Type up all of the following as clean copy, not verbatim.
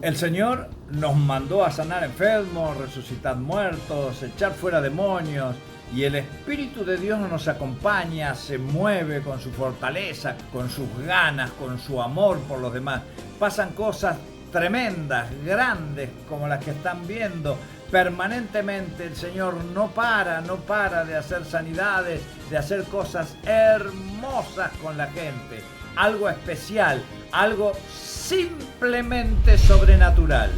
El Señor nos mandó a sanar enfermos, resucitar muertos, echar fuera demonios, y el Espíritu de Dios nos acompaña, se mueve con su fortaleza, con sus ganas, con su amor por los demás. Pasan cosas tremendas, grandes, como las que están viendo. Permanentemente el Señor no para de hacer sanidades, de hacer cosas hermosas con la gente. Algo especial, algo simplemente sobrenatural.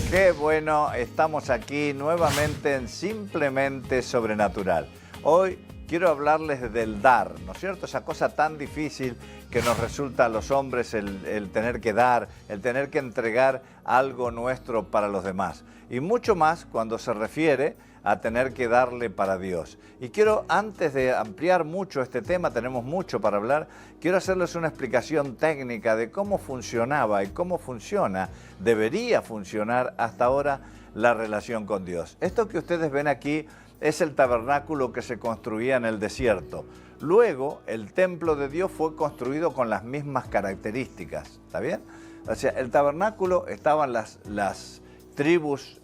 Qué bueno, estamos aquí nuevamente en Simplemente Sobrenatural. Hoy quiero hablarles del dar, ¿no es cierto? Esa cosa tan difícil que nos resulta a los hombres el tener que dar, el tener que entregar algo nuestro para los demás. Y mucho más cuando se refiere a tener que darle para Dios. Y quiero, antes de ampliar mucho este tema, tenemos mucho para hablar, quiero hacerles una explicación técnica de cómo funcionaba y cómo funciona, debería funcionar hasta ahora la relación con Dios. Esto que ustedes ven aquí es el tabernáculo que se construía en el desierto. Luego, el templo de Dios fue construido con las mismas características, ¿está bien? O sea, el tabernáculo, estaban las tribus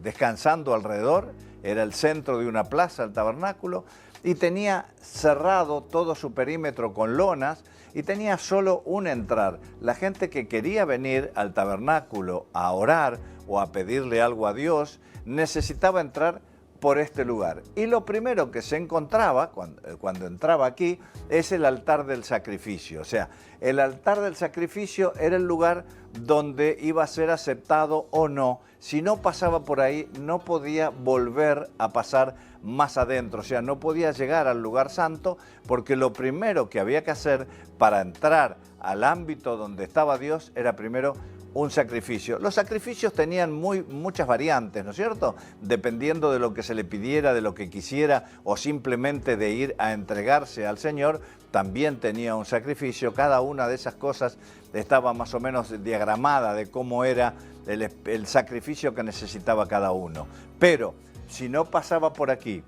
descansando alrededor, era el centro de una plaza, el tabernáculo, y tenía cerrado todo su perímetro con lonas y tenía solo un entrar. La gente que quería venir al tabernáculo a orar o a pedirle algo a Dios necesitaba entrar por este lugar. Y lo primero que se encontraba cuando entraba aquí es el altar del sacrificio. O sea, el altar del sacrificio era el lugar donde iba a ser aceptado o no. Si no pasaba por ahí, no podía volver a pasar más adentro. O sea, no podía llegar al lugar santo, porque lo primero que había que hacer para entrar al ámbito donde estaba Dios era primero un sacrificio. Los sacrificios tenían muchas variantes, ¿no es cierto? Dependiendo de lo que se le pidiera, de lo que quisiera, o simplemente de ir a entregarse al Señor, también tenía un sacrificio. Cada una de esas cosas estaba más o menos diagramada de cómo era el sacrificio que necesitaba cada uno. Pero si no pasaba por aquí,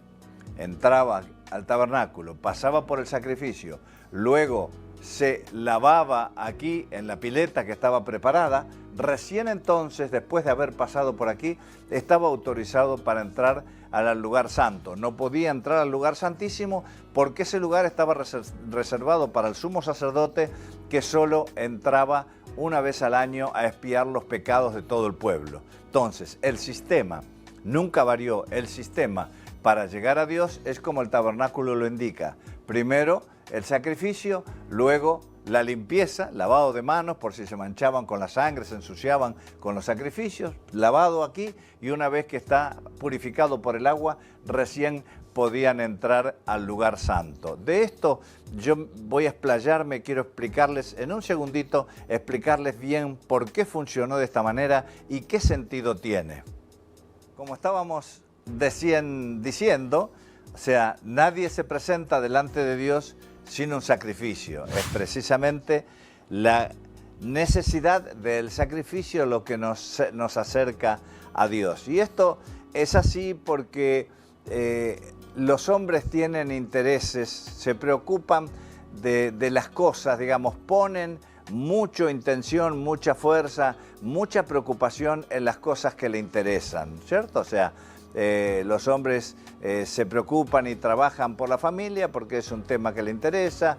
entraba al tabernáculo, pasaba por el sacrificio, luego se lavaba aquí en la pileta que estaba preparada, recién entonces, después de haber pasado por aquí, estaba autorizado para entrar al lugar santo. No podía entrar al lugar santísimo porque ese lugar estaba reservado para el sumo sacerdote, que solo entraba una vez al año a expiar los pecados de todo el pueblo. Entonces, el sistema nunca varió. El sistema para llegar a Dios es como el tabernáculo lo indica. Primero el sacrificio, luego la limpieza, lavado de manos por si se manchaban con la sangre, se ensuciaban con los sacrificios, lavado aquí, y una vez que está purificado por el agua, recién podían entrar al lugar santo. De esto yo voy a explayarme, quiero explicarles en un segundito, explicarles bien por qué funcionó de esta manera y qué sentido tiene. Como estábamos diciendo, o sea, nadie se presenta delante de Dios sin un sacrificio. Es precisamente la necesidad del sacrificio lo que nos acerca a Dios. Y esto es así porque los hombres tienen intereses, se preocupan de las cosas, digamos, ponen mucha intención, mucha fuerza, mucha preocupación en las cosas que le interesan, ¿cierto? O sea, los hombres se preocupan y trabajan por la familia porque es un tema que le interesa,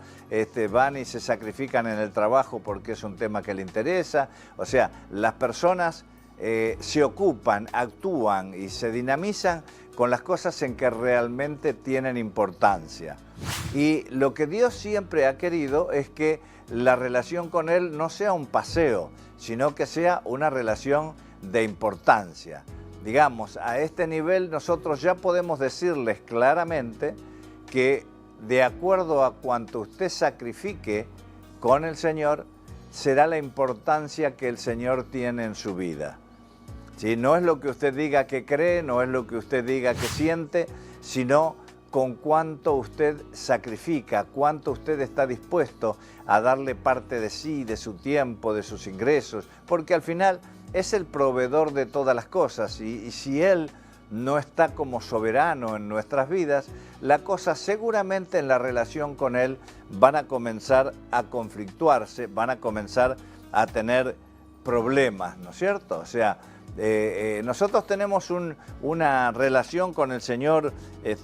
van y se sacrifican en el trabajo porque es un tema que le interesa. O sea, las personas se ocupan, actúan y se dinamizan con las cosas en que realmente tienen importancia. Y lo que Dios siempre ha querido es que la relación con Él no sea un paseo, sino que sea una relación de importancia. Digamos, a este nivel nosotros ya podemos decirles claramente que de acuerdo a cuanto usted sacrifique con el Señor, será la importancia que el Señor tiene en su vida. ¿Sí? No es lo que usted diga que cree, no es lo que usted diga que siente, sino con cuánto usted sacrifica, cuánto usted está dispuesto a darle parte de sí, de su tiempo, de sus ingresos, porque al final es el proveedor de todas las cosas y si Él no está como soberano en nuestras vidas, la cosa seguramente en la relación con Él van a comenzar a conflictuarse, van a comenzar a tener problemas, ¿no es cierto? O sea, nosotros tenemos una relación con el Señor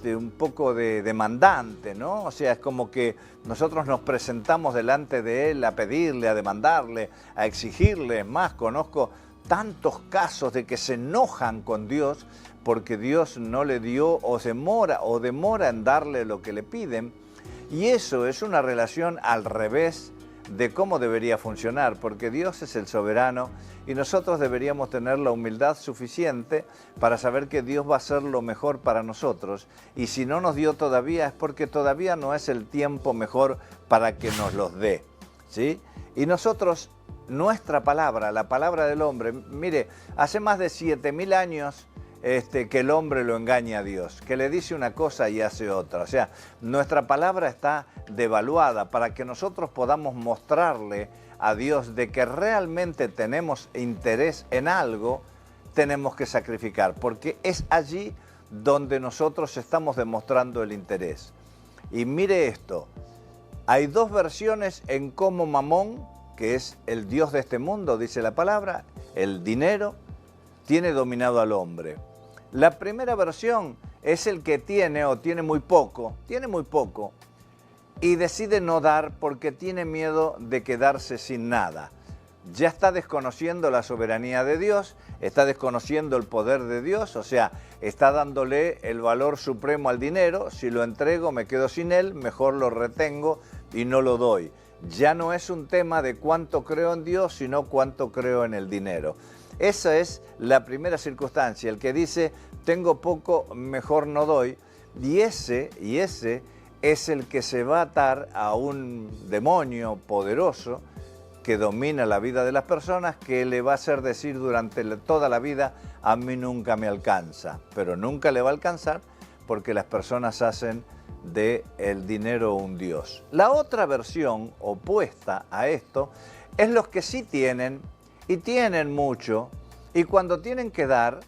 un poco demandante, ¿no? O sea, es como que nosotros nos presentamos delante de Él a pedirle, a demandarle, a exigirle. Es más, conozco tantos casos de que se enojan con Dios porque Dios no le dio o demora en darle lo que le piden. Y eso es una relación al revés de cómo debería funcionar, porque Dios es el soberano y nosotros deberíamos tener la humildad suficiente para saber que Dios va a hacer lo mejor para nosotros, y si no nos dio todavía es porque todavía no es el tiempo mejor para que nos los dé, ¿sí? Y nosotros, nuestra palabra, la palabra del hombre, mire, hace más de 7000 años que el hombre lo engaña a Dios, que le dice una cosa y hace otra. O sea, nuestra palabra está devaluada. Para que nosotros podamos mostrarle a Dios de que realmente tenemos interés en algo, tenemos que sacrificar, porque es allí donde nosotros estamos demostrando el interés. Y mire esto, hay dos versiones en cómo Mamón, que es el dios de este mundo, dice la palabra, el dinero, tiene dominado al hombre. La primera versión es el que tiene o tiene muy poco y decide no dar porque tiene miedo de quedarse sin nada. Ya está desconociendo la soberanía de Dios, está desconociendo el poder de Dios, o sea, está dándole el valor supremo al dinero. Si lo entrego me quedo sin él, mejor lo retengo y no lo doy. Ya no es un tema de cuánto creo en Dios, sino cuánto creo en el dinero. Esa es la primera circunstancia, el que dice, tengo poco, mejor no doy, y ese es el que se va a atar a un demonio poderoso que domina la vida de las personas, que le va a hacer decir durante toda la vida, a mí nunca me alcanza, pero nunca le va a alcanzar porque las personas hacen del dinero un dios. La otra versión opuesta a esto es los que sí tienen, y tienen mucho, y cuando tienen que dar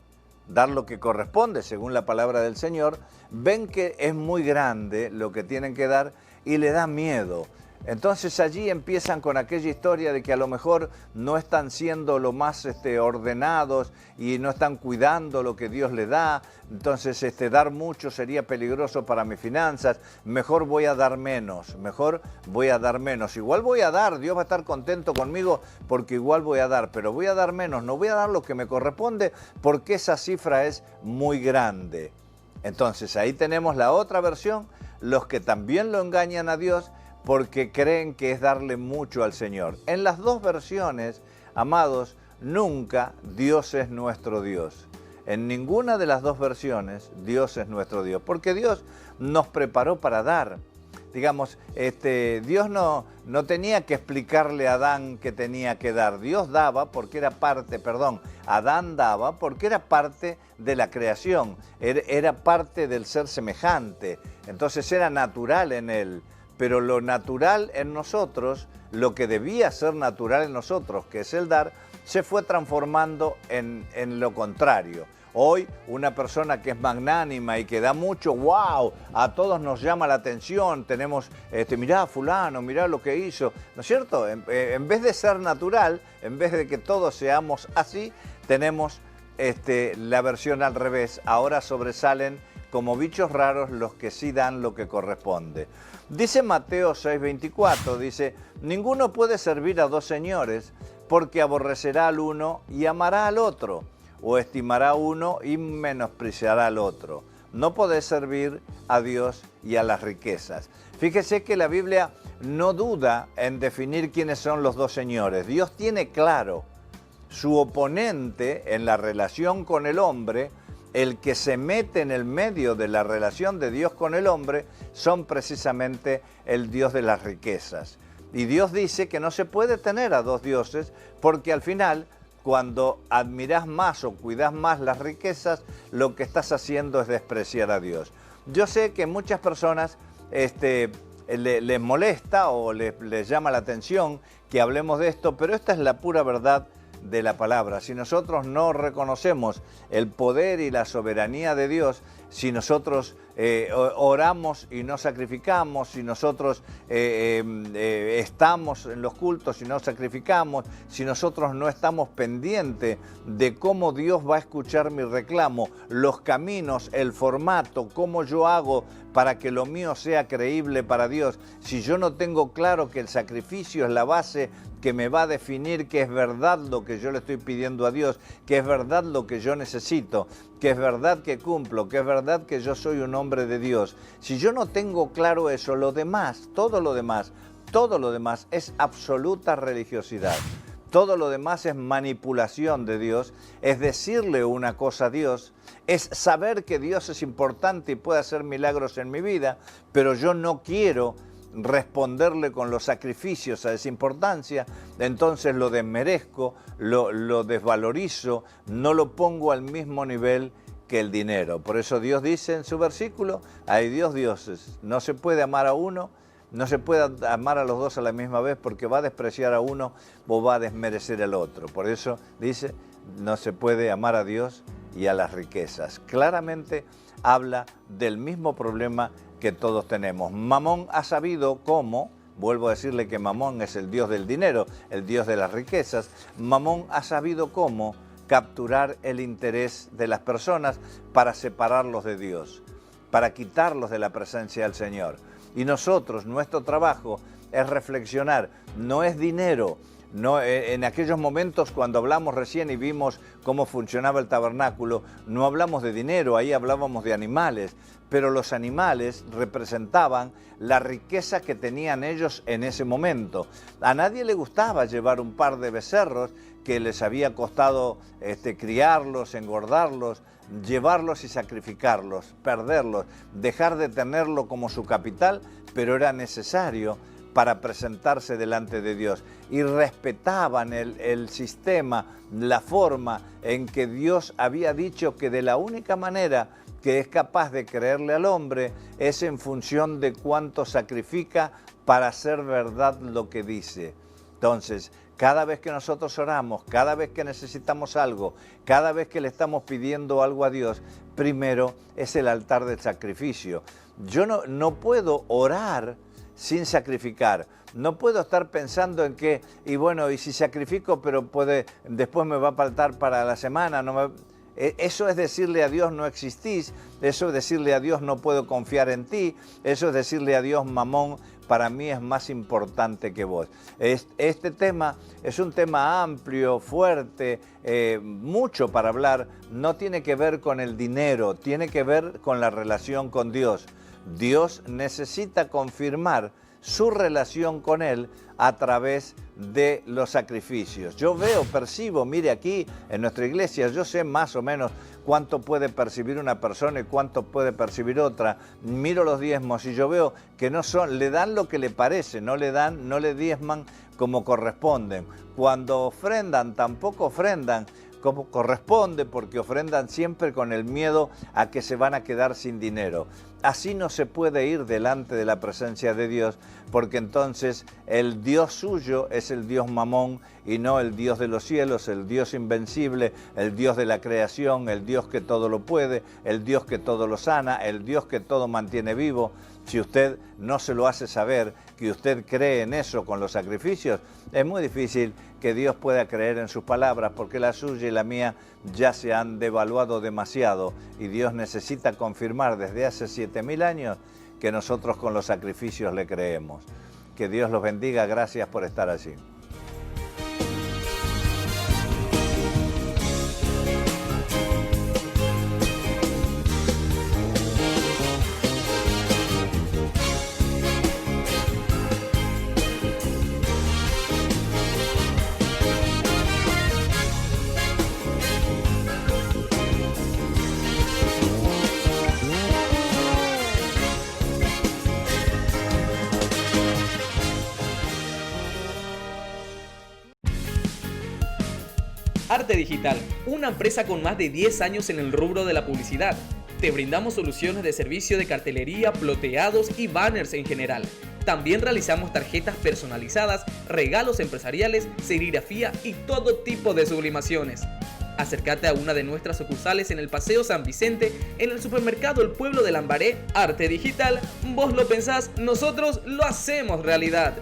lo que corresponde según la palabra del Señor, ven que es muy grande lo que tienen que dar y le da miedo. Entonces allí empiezan con aquella historia de que a lo mejor no están siendo lo más ordenados y no están cuidando lo que Dios le da. Entonces dar mucho sería peligroso para mis finanzas. Mejor voy a dar menos, Igual voy a dar, Dios va a estar contento conmigo porque igual voy a dar, pero voy a dar menos, no voy a dar lo que me corresponde porque esa cifra es muy grande. Entonces ahí tenemos la otra versión, los que también lo engañan a Dios porque creen que es darle mucho al Señor. En las dos versiones, amados, nunca Dios es nuestro Dios. En ninguna de las dos versiones Dios es nuestro Dios, porque Dios nos preparó para dar. Digamos, Dios no tenía que explicarle a Adán que tenía que dar. Dios daba porque era parte, Adán daba porque era parte de la creación, era parte del ser semejante, entonces era natural en él. Pero lo natural en nosotros, lo que debía ser natural en nosotros, que es el dar, se fue transformando en lo contrario. Hoy una persona que es magnánima y que da mucho, ¡wow!, a todos nos llama la atención, tenemos, mirá fulano, mirá lo que hizo, ¿no es cierto? En vez de ser natural, en vez de que todos seamos así, tenemos la versión al revés. Ahora sobresalen como bichos raros los que sí dan lo que corresponde. Dice Mateo 6:24, dice, ninguno puede servir a dos señores, porque aborrecerá al uno y amará al otro, o estimará a uno y menospreciará al otro. No podés servir a Dios y a las riquezas. Fíjese que la Biblia no duda en definir quiénes son los dos señores. Dios tiene claro su oponente en la relación con el hombre. El que se mete en el medio de la relación de Dios con el hombre son precisamente el Dios de las riquezas. Y Dios dice que no se puede tener a dos dioses porque al final, cuando admirás más o cuidas más las riquezas, lo que estás haciendo es despreciar a Dios. Yo sé que muchas personas les molesta o les llama la atención que hablemos de esto, pero esta es la pura verdad de la palabra. Si nosotros no reconocemos el poder y la soberanía de Dios, si nosotros oramos y no sacrificamos, si nosotros estamos en los cultos y no sacrificamos, si nosotros no estamos pendientes de cómo Dios va a escuchar mi reclamo, los caminos, el formato, cómo yo hago para que lo mío sea creíble para Dios, si yo no tengo claro que el sacrificio es la base que me va a definir que es verdad lo que yo le estoy pidiendo a Dios, que es verdad lo que yo necesito, que es verdad que cumplo, que es verdad que yo soy un hombre de Dios. Si yo no tengo claro eso, lo demás, todo lo demás es absoluta religiosidad. Todo lo demás es manipulación de Dios, es decirle una cosa a Dios, es saber que Dios es importante y puede hacer milagros en mi vida, pero yo no quiero responderle con los sacrificios a esa importancia, entonces lo desmerezco, lo desvalorizo, no lo pongo al mismo nivel que el dinero. Por eso Dios dice en su versículo, hay dioses, no se puede amar a uno, no se puede amar a los dos a la misma vez porque va a despreciar a uno o va a desmerecer al otro. Por eso dice, no se puede amar a Dios y a las riquezas. Claramente habla del mismo problema que todos tenemos. Mamón ha sabido cómo, vuelvo a decirle que Mamón es el dios del dinero, el dios de las riquezas, Mamón ha sabido cómo capturar el interés de las personas para separarlos de Dios, para quitarlos de la presencia del Señor. Y nosotros, nuestro trabajo es reflexionar, no es dinero. No, en aquellos momentos cuando hablamos recién y vimos cómo funcionaba el tabernáculo, no hablamos de dinero, ahí hablábamos de animales, pero los animales representaban la riqueza que tenían ellos en ese momento. A nadie le gustaba llevar un par de becerros que les había costado criarlos, engordarlos, llevarlos y sacrificarlos, perderlos, dejar de tenerlo como su capital, pero era necesario para presentarse delante de Dios. Y respetaban el sistema, la forma en que Dios había dicho que de la única manera que es capaz de creerle al hombre es en función de cuánto sacrifica para hacer verdad lo que dice. Entonces, cada vez que nosotros oramos, cada vez que necesitamos algo, cada vez que le estamos pidiendo algo a Dios, primero es el altar del sacrificio. Yo no puedo orar sin sacrificar. No puedo estar pensando en que, y bueno, y si sacrifico, pero después me va a faltar para la semana. Eso es decirle a Dios no existís, eso es decirle a Dios no puedo confiar en ti, eso es decirle a Dios Mamón, para mí es más importante que vos. Este tema es un tema amplio, fuerte, mucho para hablar, no tiene que ver con el dinero, tiene que ver con la relación con Dios. Dios necesita confirmar su relación con Él a través de los sacrificios. Yo percibo, mire aquí en nuestra iglesia, yo sé más o menos cuánto puede percibir una persona y cuánto puede percibir otra. Miro los diezmos y yo veo que le dan lo que le parece, no le diezman como corresponden. Cuando ofrendan, tampoco ofrendan como corresponde, porque ofrendan siempre con el miedo a que se van a quedar sin dinero. Así no se puede ir delante de la presencia de Dios, porque entonces el Dios suyo es el Dios Mamón y no el Dios de los cielos, el Dios invencible, el Dios de la creación, el Dios que todo lo puede, el Dios que todo lo sana, el Dios que todo mantiene vivo. Si usted no se lo hace saber, que usted cree en eso con los sacrificios, es muy difícil que Dios pueda creer en sus palabras, porque la suya y la mía ya se han devaluado demasiado y Dios necesita confirmar desde hace 7000 años que nosotros con los sacrificios le creemos. Que Dios los bendiga, gracias por estar allí. Arte Digital, una empresa con más de 10 años en el rubro de la publicidad. Te brindamos soluciones de servicio de cartelería, ploteados y banners en general. También realizamos tarjetas personalizadas, regalos empresariales, serigrafía y todo tipo de sublimaciones. Acércate a una de nuestras sucursales en el Paseo San Vicente, en el supermercado El Pueblo de Lambaré. Arte Digital, vos lo pensás, nosotros lo hacemos realidad.